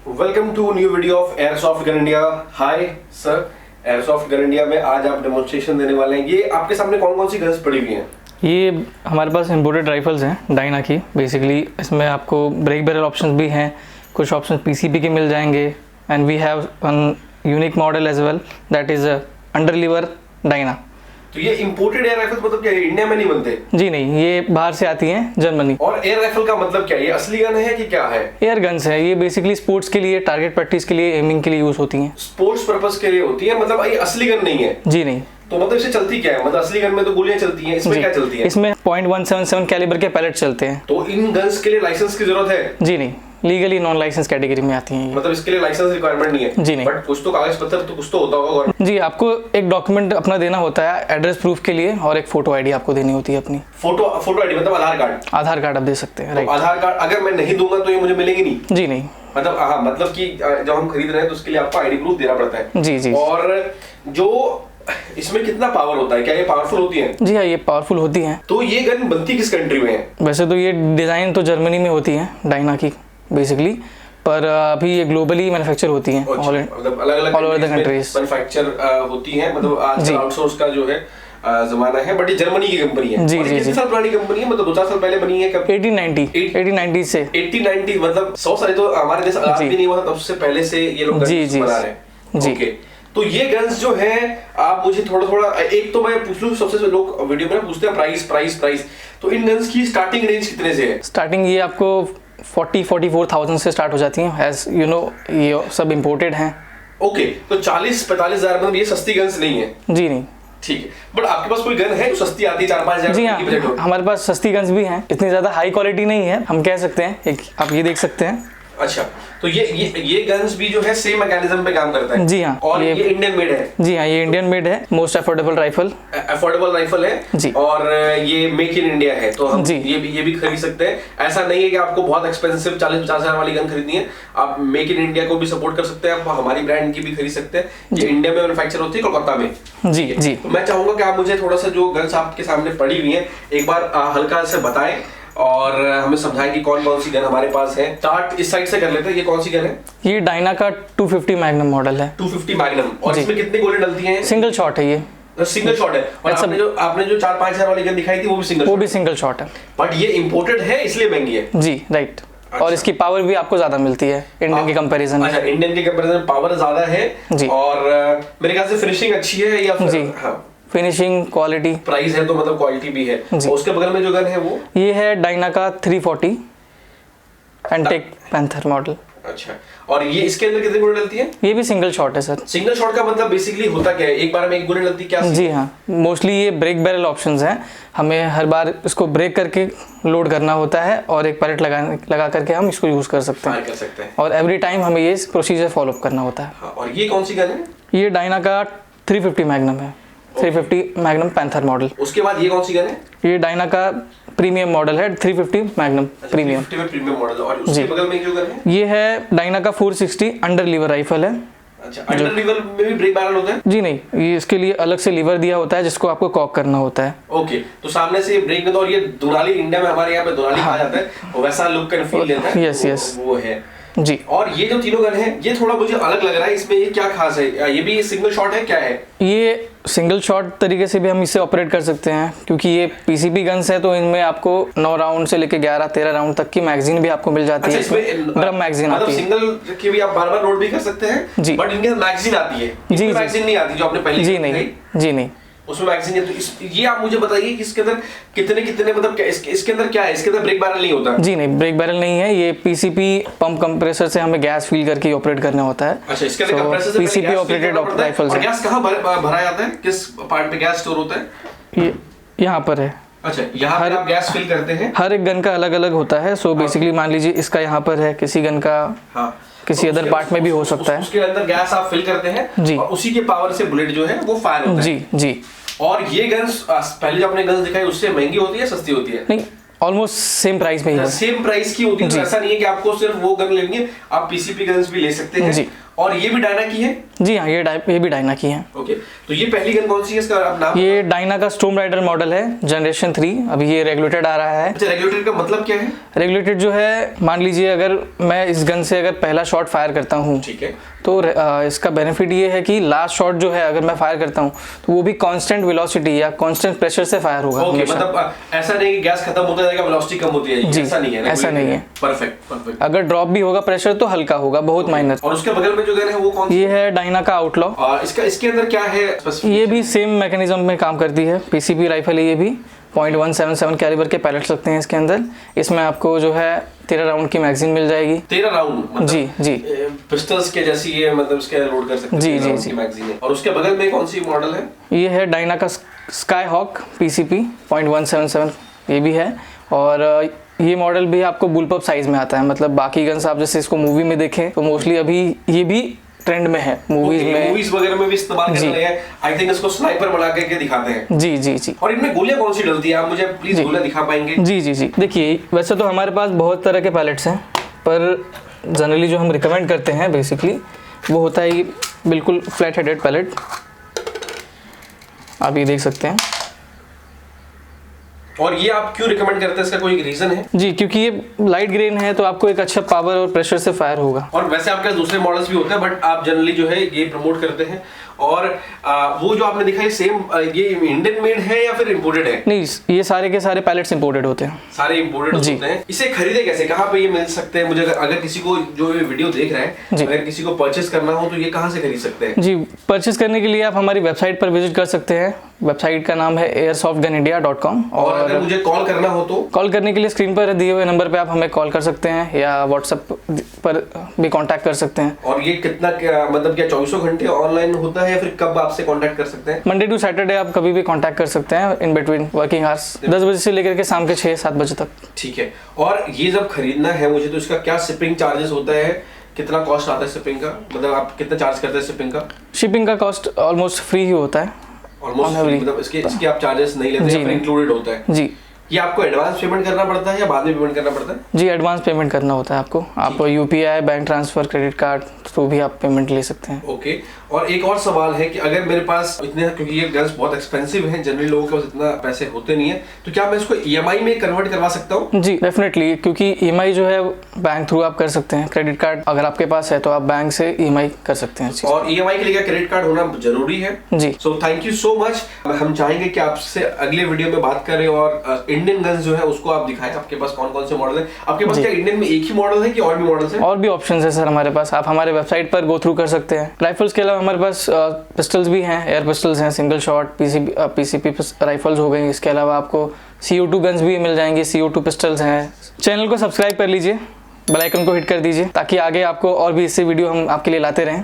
Welcome to new video of airsoft gun India. Hi sir, airsoft gun India में आज आप demonstration देने वाले हैं। ये आपके सामने कौन कौन सी गन्स पड़ी हुई हैं? ये हमारे पास इम्पोर्टेड राइफल्स हैं डायना की। बेसिकली इसमें आपको ब्रेक बैरल ऑप्शंस भी हैं, कुछ ऑप्शंस पीसीपी के मिल जाएंगे and we have one unique model as well that is under lever Diana. तो ये इंपोर्टेड एयर राइफल मतलब क्या है, इंडिया में नहीं बनते? जी नहीं, ये बाहर से आती हैं, जर्मनी। और एयर राइफल का मतलब क्या है, ये असली गन है कि क्या है? एयर गन्स है ये, बेसिकली स्पोर्ट्स के लिए, टारगेट प्रैक्टिस के लिए, एमिंग के लिए यूज होती हैं। स्पोर्ट्स पर्पस के लिए होती है, मतलब ये असली गन नहीं है? जी नहीं। तो मतलब इससे चलती क्या है? मतलब असली गन में तो गोलियां चलती हैं, इसमें क्या चलती है? इसमें .177 कैलिबर के पैलेट चलते हैं। तो इन गन्स के लिए लाइसेंस की जरूरत है? जी नहीं, लीगली नॉन लाइसेंस कैटेगरी में आती हैं। मतलब इसके लिए लाइसेंस रिक्वायरमेंट नहीं है? जी नहीं। बट कुछ तो कागज पत्र तो कुछ तो होता होगा। जी, आपको एक डॉक्यूमेंट अपना देना होता है एड्रेस प्रूफ के लिए, और एक फोटो आईडी आपको देनी होती है अपनी। फोटो आईडी मतलब आधार कार्ड? आधार कार्ड आप दे सकते हैं। राइट। आधार कार्ड अगर मैं नहीं दूंगा तो ये मुझे मिलेगी नहीं? जी नहीं। मतलब हाँ, मतलब कि जब हम खरीद रहे हैं तो उसके लिए आपको आईडी प्रूफ देना पड़ता है। जी जी। और जो इसमें कितना पावर होता है, क्या ये पावरफुल होती है? जी हाँ, ये पावरफुल होती हैं। तो ये गन बनती किस कंट्री में है? वैसे तो ये डिज़ाइन तो जर्मनी में होती है डायना की बेसिकली, पर अभी ये ग्लोबली मैन्युफैक्चर होती हैं मतलब अलग-अलग all over the countries manufacture होती हैं। मतलब आज आउटसोर्स का जो है जमाना है, बट ये जर्मनी की कंपनी है। जी जी। कितने साल पुरानी कंपनी है? मतलब 2-4 साल पहले बनी है? कब? 1890 से 1890, मतलब 100 साल तो हमारे देश आजाद भी नहीं हुआ तब से पहले से ये लोग गन्स बना रहे हैं। जी। ओके, तो ये गन्स जो है, आप मुझे थोड़ा एक तो मैं पूछ लूं, सबसे लोग वीडियो में पूछते हैं प्राइस। तो इन गन्स की स्टार्टिंग रेंज कितने से है? स्टार्टिंग ये आपको 40-44,000 से स्टार्ट हो जाती हैं। एज यू नो, ये सब इम्पोर्टेड हैं। ओके, तो 40-45 हजार मतलब ये सस्ती गन्स नहीं है? जी नहीं। ठीक है, बट आपके पास कोई गन है जो सस्ती आती है 4-5 हजार? जी हाँ, हमारे पास सस्ती गन्स भी हैं, इतनी ज्यादा हाई क्वालिटी नहीं है, हम कह सकते हैं। एक आप ये देख सकते हैं। अच्छा, तो ये गन्स भी जो है सेम मैकेनिज्म पे काम करता है? जी हाँ। और ये इंडियन मेड है? जी हाँ, ये इंडियन मेड है, मोस्ट अफोर्डेबल राइफल है जी। और ये मेक इन इंडिया है, तो हम जी। ये भी खरीद सकते हैं। ऐसा नहीं है कि आपको बहुत एक्सपेंसिव 40-50 हजार वाली गन खरीदनी है, आप मेक इन इंडिया को भी सपोर्ट कर सकते हैं, आप हमारी ब्रांड की भी खरीद सकते हैं। ये इंडिया में मैन्युफैक्चर होती है, कोलकाता में। जी जी। तो मैं चाहूंगा कि आप मुझे थोड़ा सा जो गन्स आपके सामने पड़ी हुई है एक बार हल्का से बताएं और हमें समझाएं कि कौन कौन सी गन हमारे पास है। स्टार्ट इस साइड से कर लेते हैं। ये कौन सी गन है? ये डायना का 250 मैग्नम मॉडल है। 250 मैग्नम। और इसमें कितनी गोली डलती हैं? सिंगल शॉट है ये। सिंगल शॉट है। और आपने जो 4-5 हजार वाली गन दिखाई थी वो भी सिंगल शॉट है। बट ये इंपोर्टेड है इसलिए महंगी है? जी राइट। और इसकी पावर भी आपको ज्यादा मिलती है इंडियन के कंपैरिजन में। अच्छा, इंडियन के कंपैरिजन पावर ज्यादा है जी। और मेरे ख्याल से फिनिशिंग अच्छी है या फिर? जी हाँ, फिनिशिंग, क्वालिटी, प्राइस है तो मतलब क्वालिटी भी है। और उसके बगल में जो गन है वो ये है डायना का 340 एंटेक पैंथर मॉडल। अच्छा, और ये इसके अंदर कितनी गोली डलती है? ये भी सिंगल शॉट है सर। सिंगल शॉट का मतलब बेसिकली होता क्या है, एक बार में एक गोली डलती क्या? जी हाँ, मोस्टली ये ब्रेक बैरल ऑप्शंस हैं, हमें हर बार इसको ब्रेक करके लोड करना होता है और एक पैलेट लगा करके हम इसको यूज कर सकते हैं। और एवरी टाइम हमें ये प्रोसीजर फॉलो करना होता है। हाँ, और ये कौन सी गन है? ये डायना का 350 मैग्नम है। 350 मैग्नम पैंथर मॉडल। उसके बाद ये कौन सी गन है? ये डायना का प्रीमियम मॉडल है, 350 मैग्नम प्रीमियम। 350 में प्रीमियम मॉडल। और उसके बगल में जो गन है? ये है डायना का 460 अंडर लीवर राइफल है। अच्छा, अंडर लीवर में भी ब्रेक बैरल होता है? जी नहीं, ये इसके लिए अलग से लीवर दिया होता है जिसको आपको कॉक करना होता है। ओके, तो सामने से ये ब्रेक में, और ये दुनाली, इंडिया में हमारे यहाँ पे दुनाली कहा जाता है, वैसा लुक का फील देता है। यस वो है जी। और ये जो तीनों गन है ये थोड़ा मुझे अलग लग रहा है, इसमें ये क्या खास है? ये भी सिंगल शॉट है, क्या है? ये सिंगल शॉट तरीके से भी हम इसे ऑपरेट कर सकते हैं, क्योंकि ये पीसीपी गन्स है तो इनमें आपको 9 राउंड से लेके 11-13 राउंड तक की मैगजीन भी आपको मिल जाती है। इसमें ड्रम मैगजीन आती है। सिंगल की भी आप बार-बार लोड भी कर सकते हैं जी, बट इनके मैगजीन आती है। जी, मैगजीन नहीं आती जो आपने पहले? जी नहीं, उसमें मैगजीन है। तो ये आप मुझे बताइए कि इसके अंदर कितने मतलब इसके अंदर क्या है? इसके अंदर ब्रेक बैरल नहीं होता? जी नहीं, ब्रेक बैरल नहीं है। ये पीसीपी पंप कंप्रेसर से हमें गैस फिल करके ऑपरेट करना होता है। अच्छा, इसके अंदर कंप्रेसर से पीसीपी ऑपरेटेड राइफल्स है। गैस कहां भरा जाता है? किस पार्ट पे गैस स्टोर होता है? ये यहाँ पर है। अच्छा, यहाँ पर आप गैस फिल करते हैं? हर एक गन का अलग अलग होता है। सो बेसिकली मान लीजिए इसका यहाँ पर है, किसी गन का किसी अदर पार्ट में भी हो सकता है। उसके अंदर गैस आप फिल करते हैं जी, और उसी के पावर से बुलेट जो है वो फायर होता है। जी। और ये गन्स पहले जो आपने गन्स दिखाई उससे महंगी होती है, सस्ती होती है? नहीं, ऑलमोस्ट सेम प्राइस में ही है। सेम प्राइस की होती है। ऐसा नहीं है कि आपको सिर्फ वो गन लेनी है, आप पीसीपी गन्स भी ले सकते हैं। और ये भी डायना की है? जी हाँ, ये भी डायना की है। ओके, तो ये पहली गन कौन सी है, इसका आप नाम? ये डायना का स्टॉर्म राइडर मॉडल है, जनरेशन 3। अभी ये रेगुलेटेड आ रहा है। अच्छा, रेगुलेटेड का मतलब क्या है? रेगुलेटेड जो है, मान लीजिए अगर मैं इस गन से अगर पहला शॉट फायर करता हूँ, ठीक है, तो इसका बेनिफिट ये है कि लास्ट शॉट जो है अगर मैं फायर करता हूँ तो वो भी कांस्टेंट वेलोसिटी या कांस्टेंट प्रेशर से फायर होगा। ओके, मतलब ऐसा नहीं कि गैस खत्म होता जाएगा वेलोसिटी कम होती जाएगी, ऐसा नहीं है। ऐसा नहीं है। परफेक्ट। अगर ड्रॉप भी होगा प्रेशर तो हल्का होगा, बहुत माइनर। और उसके बगल में जो गन है वो कौन सी? ये है डायना का आउटलॉ। इसके अंदर क्या है? ये भी सेम मैकेनिज्म में काम करती है, पीसीपी राइफल है ये भी। .177 कैलिबर के पैलेट्स लगते हैं इसके अंदर। इसमें आपको जो है 13 राउंड की मैगजीन मिल जाएगी। 13 राउंड? मतलब जी पिस्टल्स के जैसी ये, मतलब इसके लोड कर सकते हैं जी मैगजीन है। और उसके बगल में कौन सी मॉडल है? ये है डायना का स्काई हॉक पीसीपी .177, ये भी है। और ये मॉडल भी आपको बुलपअप साइज में आता है। मतलब बाकी गन्स आप जैसे इसको मूवी में देखें तो मोस्टली अभी ये भी ट्रेंड में है, मूवीज वगैरह में भी इस्तेमाल कर रहे हैं। आई थिंक इसको स्नाइपर बना के दिखाते हैं। जी। और इनमें गोलियां कौन सी डलती है, आप मुझे प्लीज गोलियां दिखा पाएंगे? जी। देखिए, वैसे तो हमारे पास बहुत तरह के पैलेट्स हैं, पर जनरली जो हम रिकमेंड करते हैं बेसिकली वो होता है ये बिल्कुल फ्लैट हेडेड पैलेट। आप ये देख सकते हैं। और ये आप क्यों रिकमेंड करते हैं, इसका कोई रीजन है? जी, क्योंकि ये लाइट ग्रेन है तो आपको एक अच्छा पावर और प्रेशर से फायर होगा। और वैसे आपके पास दूसरे मॉडल्स भी होते हैं, बट आप जनरली जो है ये प्रमोट करते हैं। और वो जो आपने दिखाई सेम, ये इंडियन मेड है या फिर इंपोर्टेड है? नहीं, ये सारे के सारे पैलेट्स इंपोर्टेड होते हैं। सारे इंपोर्टेड होते हैं। इसे खरीदे कैसे, कहाँ पे ये मिल सकते हैं? मुझे अगर किसी को जो ये वीडियो देख रहा है, अगर किसी को परचेस करना हो तो ये कहाँ से खरीद सकते हैं? जी, परचेस करने के लिए आप हमारी वेबसाइट पर विजिट कर सकते हैं। वेबसाइट का नाम है airsoftgunindia.com। और अगर मुझे कॉल करना हो तो? कॉल करने के लिए स्क्रीन पर दिए हुए नंबर पे आप हमें कॉल कर सकते हैं या व्हाट्सएप पर भी कांटेक्ट कर सकते हैं। और ये कितना मतलब क्या 24 घंटे ऑनलाइन होता है या फिर कब आपसे कांटेक्ट कर सकते हैं? मंडे टू सैटरडे आप कभी भी कांटेक्ट कर सकते हैं इन बिटवीन वर्किंग आवर्स, 10 बजे से लेकर के शाम के 6-7 बजे तक। ठीक है। और ये जब खरीदना है मुझे तो इसका क्या शिपिंग चार्जेस होता है, कितना कॉस्ट आता है शिपिंग का? मतलब आप कितना चार्ज करते हैं शिपिंग का? शिपिंग का कॉस्ट ऑलमोस्ट फ्री ही होता है। ऑलमोस्ट, मतलब इसके आप चार्जेस नहीं लेते हैं, इंक्लूडेड होता है? जी। ये आपको एडवांस पेमेंट करना पड़ता है या बाद में पेमेंट करना पड़ता है? जी, एडवांस पेमेंट करना होता है आपको। आप UPI, bank transfer, credit card through भी आप पेमेंट ले सकते हैं। ओके। और एक और सवाल है कि अगर मेरे पास इतने, क्योंकि ये गन्स बहुत एक्सपेंसिव हैं, जनरली लोगों के पास इतना पैसे होते नहीं है, तो क्या मैं इसको ईएमआई में कन्वर्ट करवा सकता हूँ? जी, डेफिनेटली, क्योंकि ईएमआई जो है बैंक थ्रू आप कर सकते हैं। क्रेडिट कार्ड अगर आपके पास है तो आप बैंक से ईएमआई कर सकते हैं। और ईएमआई के लिए क्या क्रेडिट कार्ड होना जरूरी है? जी। So thank you so much. हम चाहेंगे कि आपसे अगले वीडियो में बात करें और इंडियन गन्स जो है उसको आप दिखाएं। आपके पास कौन कौन से मॉडल है? आपके पास क्या इंडियन में एक ही मॉडल है कि और भी मॉडल्स हैं? और भी ऑप्शंस है सर हमारे पास। आप हमारे वेबसाइट पर गो थ्रू कर सकते हैं। राइफल्स के अलावा हमारे पास पिस्टल्स भी हैं, एयर पिस्टल्स हैं, सिंगल शॉट पीसीपी राइफल्स हो गई। इसके अलावा आपको CO2 गन्स भी मिल जाएंगी, CO2 पिस्टल्स हैं। चैनल को सब्सक्राइब कर लीजिए, बेल आइकन को हिट कर दीजिए ताकि आगे आपको और भी इससे वीडियो हम आपके लिए लाते रहें।